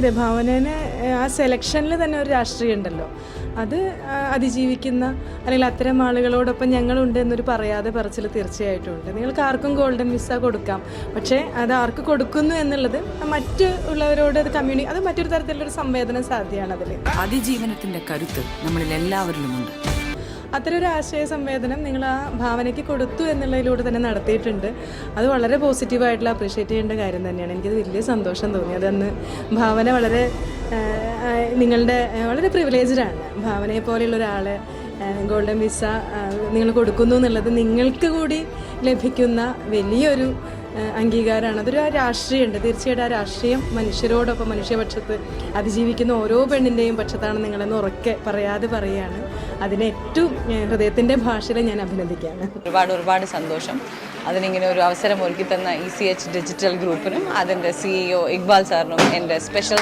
അതെ, ഭാവനേനെ ആ സെലക്ഷനിൽ തന്നെ ഒരു രാഷ്ട്രീയം ഉണ്ടല്ലോ. അത് അതിജീവിക്കുന്ന അല്ലെങ്കിൽ അത്തരം ആളുകളോടൊപ്പം ഞങ്ങളുണ്ട് എന്നൊരു പറയാതെ പറച്ചിൽ തീർച്ചയായിട്ടും ഉണ്ട്. നിങ്ങൾക്ക് ആർക്കും ഗോൾഡൻ വിസ കൊടുക്കാം, പക്ഷേ അത് ആർക്ക് കൊടുക്കുന്നു എന്നുള്ളത് മറ്റ് ഉള്ളവരോട് അത് അത് മറ്റൊരു തരത്തിലുള്ളൊരു സംവേദനം സാധ്യമാണ്. അതിൽ അതിജീവനത്തിന്റെ കരുത്ത് നമ്മളിൽ എല്ലാവരിലുമുണ്ട്. അത്തരം ഒരു ആശയ സംവേദനം നിങ്ങൾ ആ ഭാവനയ്ക്ക് കൊടുത്തു എന്നുള്ളതിലൂടെ തന്നെ നടത്തിയിട്ടുണ്ട്. അത് വളരെ പോസിറ്റീവായിട്ടുള്ള അപ്രീഷിയേറ്റ് ചെയ്യേണ്ട കാര്യം തന്നെയാണ്. എനിക്കത് വലിയ സന്തോഷം തോന്നി. അതന്ന് ഭാവന വളരെ നിങ്ങളുടെ വളരെ പ്രിവിലേജ്ഡാണ്. ഭാവനയെ പോലെയുള്ള ഒരാളെ ഗോൾഡൻ വിസ നിങ്ങൾ കൊടുക്കുന്നു എന്നുള്ളത് നിങ്ങൾക്ക് കൂടി ലഭിക്കുന്ന വലിയൊരു അംഗീകാരമാണ്. അതൊരു രാഷ്ട്രീയമുണ്ട്. തീർച്ചയായിട്ടും ആ രാഷ്ട്രീയം മനുഷ്യരോടൊപ്പം മനുഷ്യപക്ഷത്ത് അതിജീവിക്കുന്ന ഓരോ പെണ്ണിൻ്റെയും പക്ഷത്താണ് നിങ്ങളെന്ന് ഉറക്കെ പറയാതെ പറയുകയാണ്. അതിനെ ഏറ്റവും ഹൃദയത്തിൻ്റെ ഭാഷയിൽ ഞാൻ അഭിനന്ദിക്കുകയാണ്. ഒരുപാട് സന്തോഷം. അതിനിങ്ങനെ ഒരു അവസരം ഒരുക്കി തന്ന ECH ഡിജിറ്റൽ ഗ്രൂപ്പിനും അതിൻ്റെ CEO ഇക്ബാൽ സാറിനും എൻ്റെ സ്പെഷ്യൽ